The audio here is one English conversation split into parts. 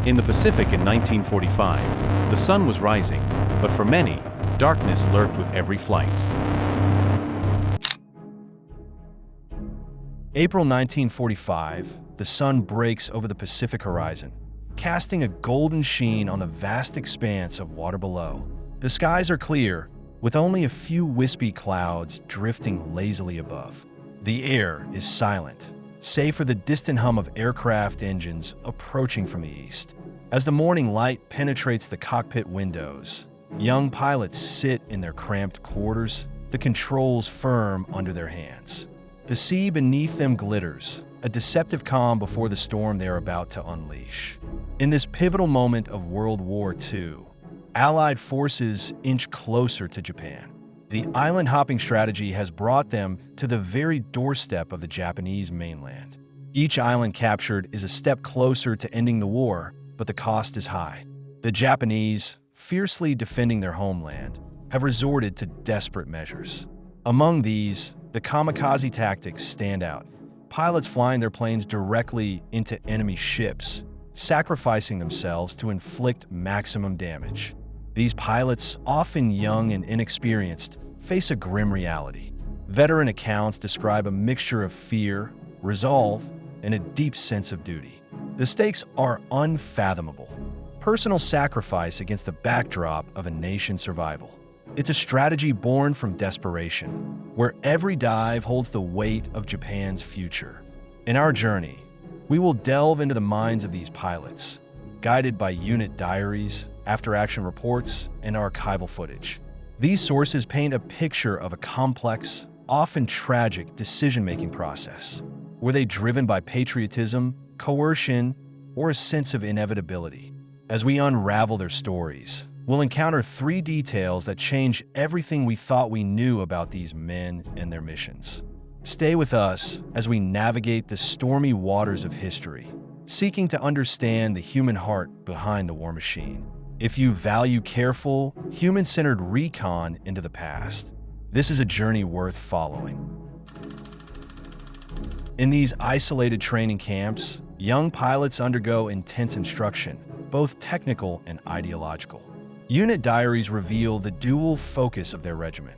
In the Pacific in 1945, the sun was rising, but for many, darkness lurked with every flight. April 1945, the sun breaks over the Pacific horizon, casting a golden sheen on the vast expanse of water below. The skies are clear, with only a few wispy clouds drifting lazily above. The air is silent, save for the distant hum of aircraft engines approaching from the east. As the morning light penetrates the cockpit windows, young pilots sit in their cramped quarters, the controls firm under their hands. The sea beneath them glitters, a deceptive calm before the storm they are about to unleash. In this pivotal moment of World War II, Allied forces inch closer to Japan. The island-hopping strategy has brought them to the very doorstep of the Japanese mainland. Each island captured is a step closer to ending the war, but the cost is high. The Japanese, fiercely defending their homeland, have resorted to desperate measures. Among these, the kamikaze tactics stand out. Pilots flying their planes directly into enemy ships, sacrificing themselves to inflict maximum damage. These pilots, often young and inexperienced, face a grim reality. Veteran accounts describe a mixture of fear, resolve, and a deep sense of duty. The stakes are unfathomable. Personal sacrifice against the backdrop of a nation's survival. It's a strategy born from desperation, where every dive holds the weight of Japan's future. In our journey, we will delve into the minds of these pilots, guided by unit diaries, after-action reports, and archival footage. These sources paint a picture of a complex, often tragic decision-making process. Were they driven by patriotism, coercion, or a sense of inevitability? As we unravel their stories, we'll encounter three details that change everything we thought we knew about these men and their missions. Stay with us as we navigate the stormy waters of history, seeking to understand the human heart behind the war machine. If you value careful, human-centered recon into the past, this is a journey worth following. In these isolated training camps, young pilots undergo intense instruction, both technical and ideological. Unit diaries reveal the dual focus of their regiment,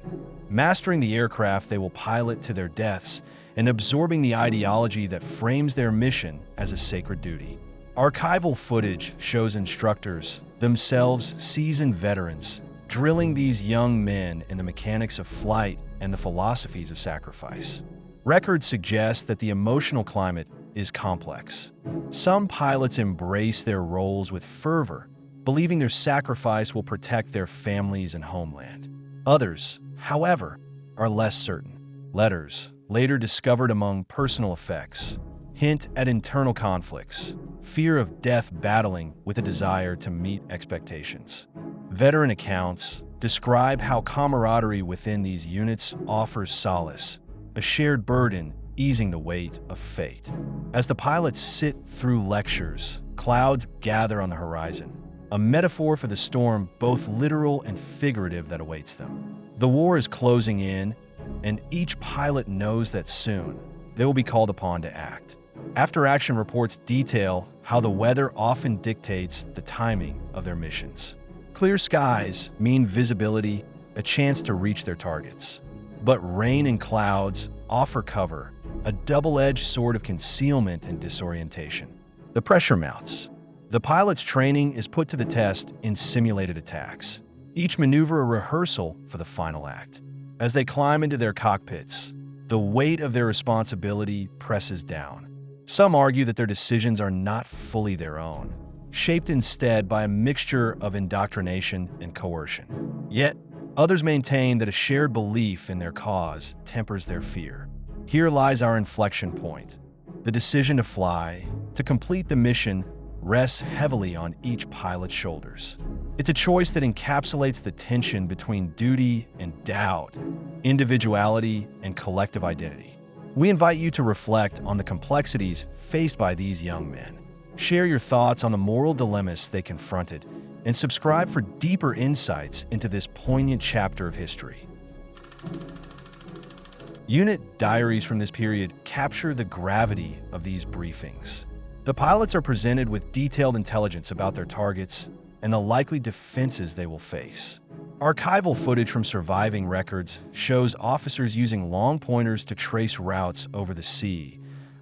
mastering the aircraft they will pilot to their deaths and absorbing the ideology that frames their mission as a sacred duty. Archival footage shows instructors, themselves seasoned veterans, drilling these young men in the mechanics of flight and the philosophies of sacrifice. Records suggest that the emotional climate is complex. Some pilots embrace their roles with fervor, believing their sacrifice will protect their families and homeland. Others, however, are less certain. Letters, later discovered among personal effects, hint at internal conflicts, fear of death battling with a desire to meet expectations. Veteran accounts describe how camaraderie within these units offers solace, a shared burden easing the weight of fate. As the pilots sit through lectures, clouds gather on the horizon, a metaphor for the storm both literal and figurative that awaits them. The war is closing in, and each pilot knows that soon they will be called upon to act. After-action reports detail how the weather often dictates the timing of their missions. Clear skies mean visibility, a chance to reach their targets. But rain and clouds offer cover, a double-edged sword of concealment and disorientation. The pressure mounts. The pilot's training is put to the test in simulated attacks, each maneuver a rehearsal for the final act. As they climb into their cockpits, the weight of their responsibility presses down. Some argue that their decisions are not fully their own, shaped instead by a mixture of indoctrination and coercion. Yet, others maintain that a shared belief in their cause tempers their fear. Here lies our inflection point. The decision to fly, to complete the mission, rests heavily on each pilot's shoulders. It's a choice that encapsulates the tension between duty and doubt, individuality and collective identity. We invite you to reflect on the complexities faced by these young men. Share your thoughts on the moral dilemmas they confronted, and subscribe for deeper insights into this poignant chapter of history. Unit diaries from this period capture the gravity of these briefings. The pilots are presented with detailed intelligence about their targets and the likely defenses they will face. Archival footage from surviving records shows officers using long pointers to trace routes over the sea,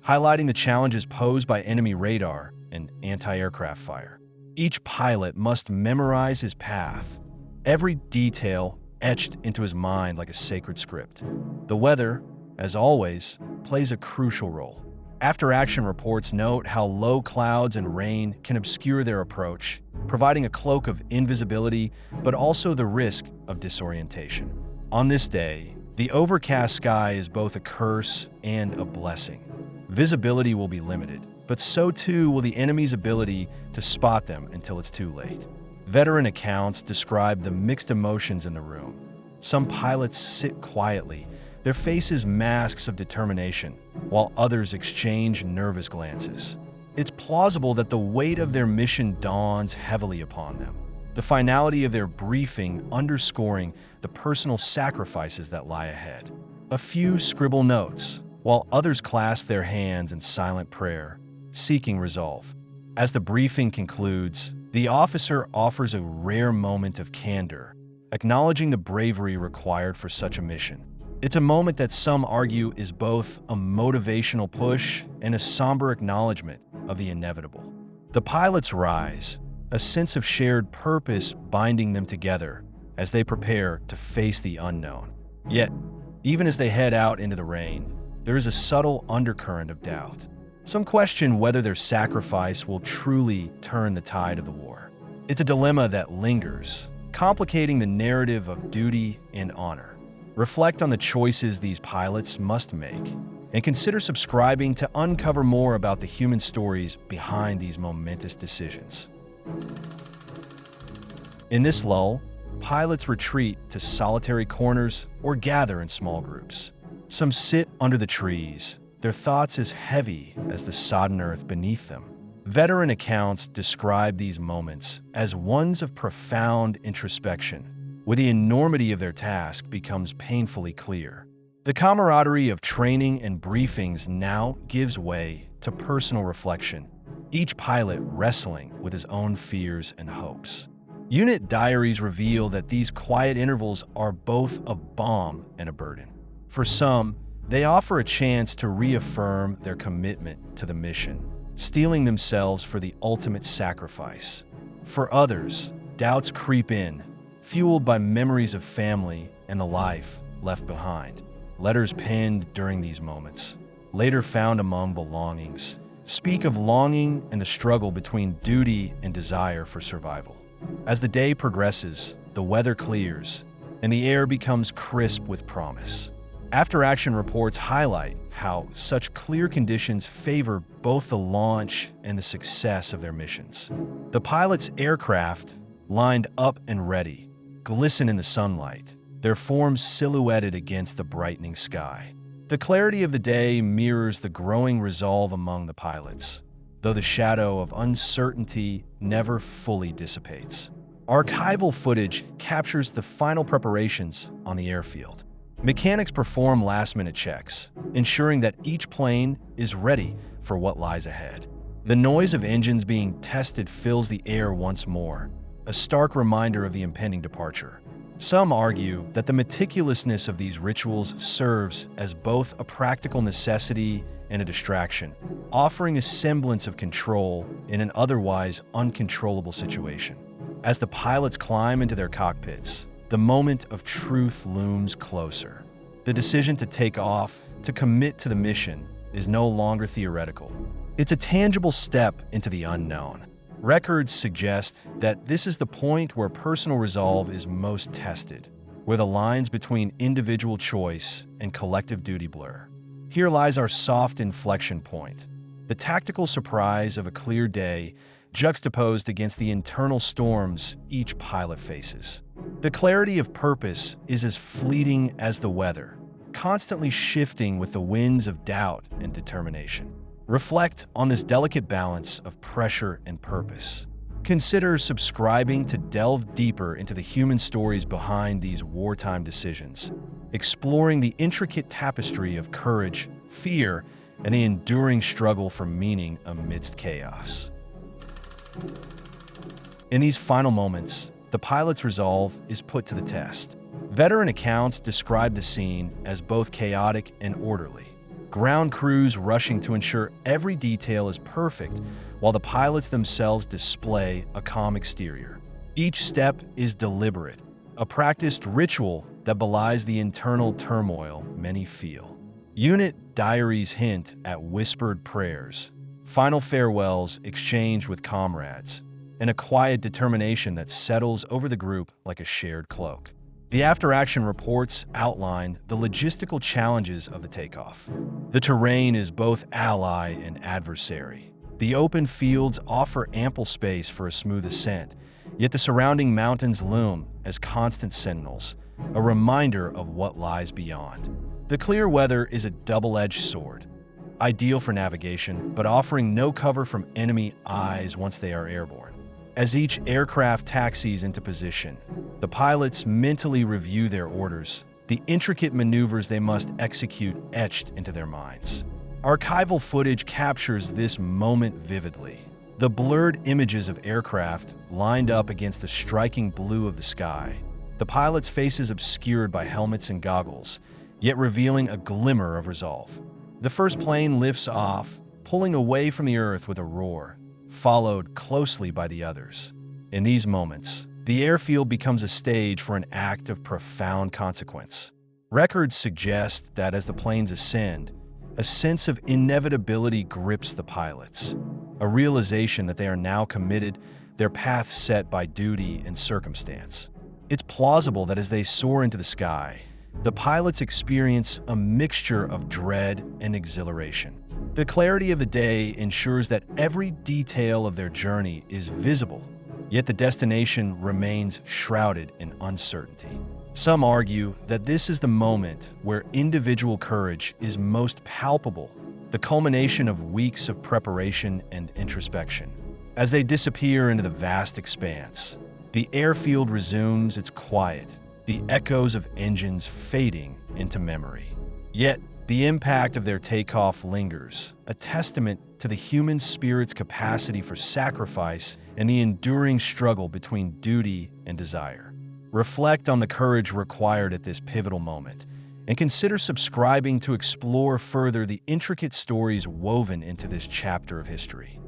highlighting the challenges posed by enemy radar and anti-aircraft fire. Each pilot must memorize his path, every detail etched into his mind like a sacred script. The weather, as always, plays a crucial role. After-action reports note how low clouds and rain can obscure their approach, providing a cloak of invisibility but also the risk of disorientation. On this day, the overcast sky is both a curse and a blessing. Visibility will be limited, but so too will the enemy's ability to spot them until it's too late. Veteran accounts describe the mixed emotions in the room. Some pilots sit quietly, their faces masks of determination, while others exchange nervous glances. It's plausible that the weight of their mission dawns heavily upon them, the finality of their briefing underscoring the personal sacrifices that lie ahead. A few scribble notes, while others clasp their hands in silent prayer, seeking resolve. As the briefing concludes, the officer offers a rare moment of candor, acknowledging the bravery required for such a mission. It's a moment that some argue is both a motivational push and a somber acknowledgement of the inevitable. The pilots rise, a sense of shared purpose binding them together as they prepare to face the unknown. Yet, even as they head out into the rain, there is a subtle undercurrent of doubt. Some question whether their sacrifice will truly turn the tide of the war. It's a dilemma that lingers, complicating the narrative of duty and honor. Reflect on the choices these pilots must make, and consider subscribing to uncover more about the human stories behind these momentous decisions. In this lull, pilots retreat to solitary corners or gather in small groups. Some sit under the trees, their thoughts as heavy as the sodden earth beneath them. Veteran accounts describe these moments as ones of profound introspection, where the enormity of their task becomes painfully clear. The camaraderie of training and briefings now gives way to personal reflection, each pilot wrestling with his own fears and hopes. Unit diaries reveal that these quiet intervals are both a balm and a burden. For some, they offer a chance to reaffirm their commitment to the mission, steeling themselves for the ultimate sacrifice. For others, doubts creep in, fueled by memories of family and the life left behind. Letters penned during these moments, later found among belongings, speak of longing and the struggle between duty and desire for survival. As the day progresses, the weather clears, and the air becomes crisp with promise. After-action reports highlight how such clear conditions favor both the launch and the success of their missions. The pilots' aircraft, lined up and ready, glisten in the sunlight, their forms silhouetted against the brightening sky. The clarity of the day mirrors the growing resolve among the pilots, though the shadow of uncertainty never fully dissipates. Archival footage captures the final preparations on the airfield. Mechanics perform last-minute checks, ensuring that each plane is ready for what lies ahead. The noise of engines being tested fills the air once more, a stark reminder of the impending departure. Some argue that the meticulousness of these rituals serves as both a practical necessity and a distraction, offering a semblance of control in an otherwise uncontrollable situation. As the pilots climb into their cockpits, the moment of truth looms closer. The decision to take off, to commit to the mission, is no longer theoretical. It's a tangible step into the unknown. Records suggest that this is the point where personal resolve is most tested, where the lines between individual choice and collective duty blur. Here lies our soft inflection point, the tactical surprise of a clear day juxtaposed against the internal storms each pilot faces. The clarity of purpose is as fleeting as the weather, constantly shifting with the winds of doubt and determination. Reflect on this delicate balance of pressure and purpose. Consider subscribing to delve deeper into the human stories behind these wartime decisions, exploring the intricate tapestry of courage, fear, and the enduring struggle for meaning amidst chaos. In these final moments, the pilot's resolve is put to the test. Veteran accounts describe the scene as both chaotic and orderly. Ground crews rushing to ensure every detail is perfect, while the pilots themselves display a calm exterior. Each step is deliberate, a practiced ritual that belies the internal turmoil many feel. Unit diaries hint at whispered prayers, final farewells exchanged with comrades, and a quiet determination that settles over the group like a shared cloak. The after-action reports outline the logistical challenges of the takeoff. The terrain is both ally and adversary. The open fields offer ample space for a smooth ascent, yet the surrounding mountains loom as constant sentinels, a reminder of what lies beyond. The clear weather is a double-edged sword, ideal for navigation, but offering no cover from enemy eyes once they are airborne. As each aircraft taxis into position, the pilots mentally review their orders, the intricate maneuvers they must execute etched into their minds. Archival footage captures this moment vividly. The blurred images of aircraft lined up against the striking blue of the sky, the pilots' faces obscured by helmets and goggles, yet revealing a glimmer of resolve. The first plane lifts off, pulling away from the earth with a roar, followed closely by the others. In these moments, the airfield becomes a stage for an act of profound consequence. Records suggest that as the planes ascend, a sense of inevitability grips the pilots, a realization that they are now committed, their path set by duty and circumstance. It's plausible that as they soar into the sky, the pilots experience a mixture of dread and exhilaration. The clarity of the day ensures that every detail of their journey is visible, yet the destination remains shrouded in uncertainty. Some argue that this is the moment where individual courage is most palpable, the culmination of weeks of preparation and introspection. As they disappear into the vast expanse, the airfield resumes its quiet, the echoes of engines fading into memory. Yet, the impact of their takeoff lingers, a testament to the human spirit's capacity for sacrifice and the enduring struggle between duty and desire. Reflect on the courage required at this pivotal moment, and consider subscribing to explore further the intricate stories woven into this chapter of history.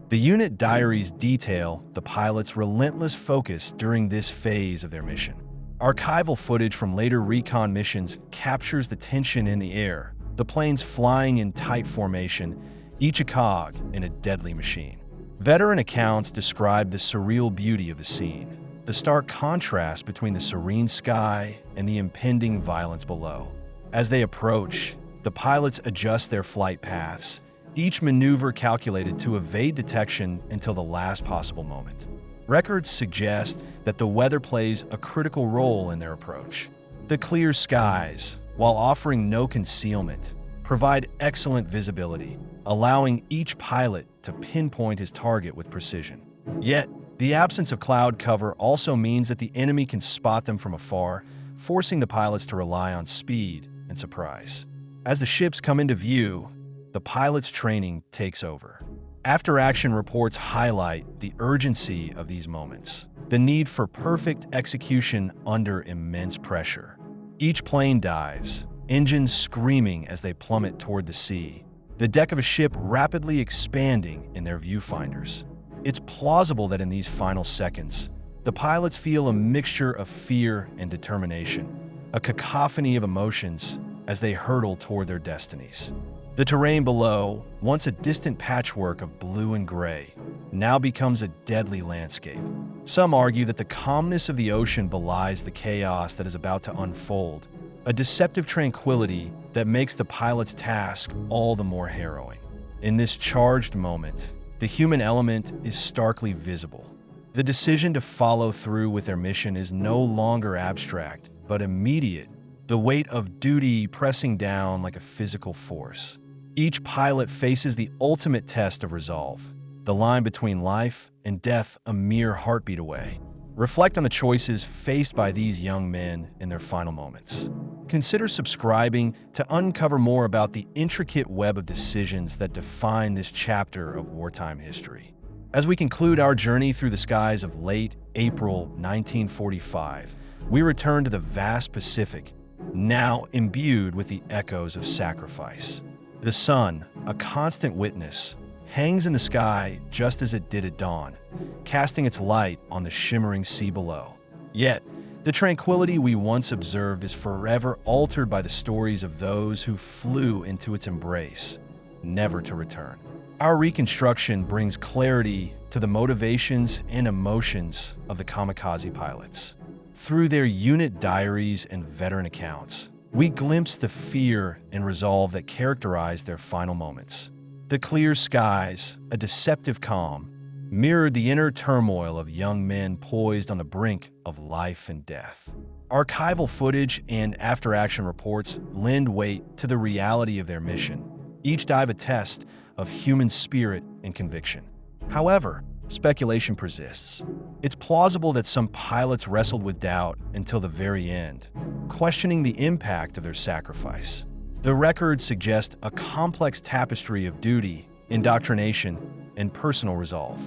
The unit diaries detail the pilots' relentless focus during this phase of their mission. Archival footage from later recon missions captures the tension in the air, the planes flying in tight formation, each a cog in a deadly machine. Veteran accounts describe the surreal beauty of the scene, the stark contrast between the serene sky and the impending violence below. As they approach, the pilots adjust their flight paths, each maneuver calculated to evade detection until the last possible moment. Records suggest that the weather plays a critical role in their approach. The clear skies, while offering no concealment, provide excellent visibility, allowing each pilot to pinpoint his target with precision. Yet, the absence of cloud cover also means that the enemy can spot them from afar, forcing the pilots to rely on speed and surprise. As the ships come into view, the pilot's training takes over. After-action reports highlight the urgency of these moments, the need for perfect execution under immense pressure. Each plane dives, engines screaming as they plummet toward the sea, the deck of a ship rapidly expanding in their viewfinders. It's plausible that in these final seconds, the pilots feel a mixture of fear and determination, a cacophony of emotions as they hurtle toward their destinies. The terrain below, once a distant patchwork of blue and gray, now becomes a deadly landscape. Some argue that the calmness of the ocean belies the chaos that is about to unfold, a deceptive tranquility that makes the pilot's task all the more harrowing. In this charged moment, the human element is starkly visible. The decision to follow through with their mission is no longer abstract, but immediate, the weight of duty pressing down like a physical force. Each pilot faces the ultimate test of resolve, the line between life and death a mere heartbeat away. Reflect on the choices faced by these young men in their final moments. Consider subscribing to uncover more about the intricate web of decisions that define this chapter of wartime history. As we conclude our journey through the skies of late April 1945, we return to the vast Pacific, now imbued with the echoes of sacrifice. The sun, a constant witness, hangs in the sky just as it did at dawn, casting its light on the shimmering sea below. Yet, the tranquility we once observed is forever altered by the stories of those who flew into its embrace, never to return. Our reconstruction brings clarity to the motivations and emotions of the Kamikaze pilots. Through their unit diaries and veteran accounts, we glimpse the fear and resolve that characterized their final moments. The clear skies, a deceptive calm, mirrored the inner turmoil of young men poised on the brink of life and death. Archival footage and after-action reports lend weight to the reality of their mission. Each dive attests of human spirit and conviction. However, speculation persists. It's plausible that some pilots wrestled with doubt until the very end, questioning the impact of their sacrifice. The records suggest a complex tapestry of duty, indoctrination, and personal resolve.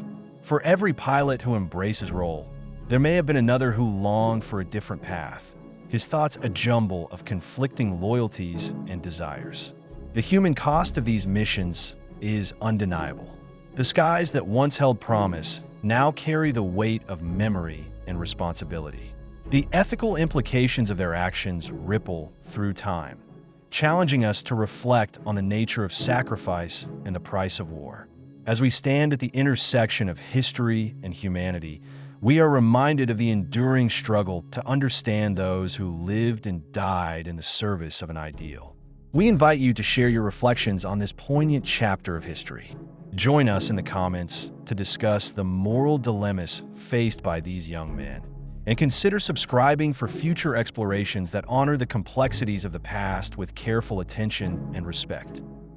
For every pilot who embraced his role, there may have been another who longed for a different path, his thoughts a jumble of conflicting loyalties and desires. The human cost of these missions is undeniable. The skies that once held promise now carry the weight of memory and responsibility. The ethical implications of their actions ripple through time, challenging us to reflect on the nature of sacrifice and the price of war. As we stand at the intersection of history and humanity, we are reminded of the enduring struggle to understand those who lived and died in the service of an ideal. We invite you to share your reflections on this poignant chapter of history. Join us in the comments to discuss the moral dilemmas faced by these young men, and consider subscribing for future explorations that honor the complexities of the past with careful attention and respect.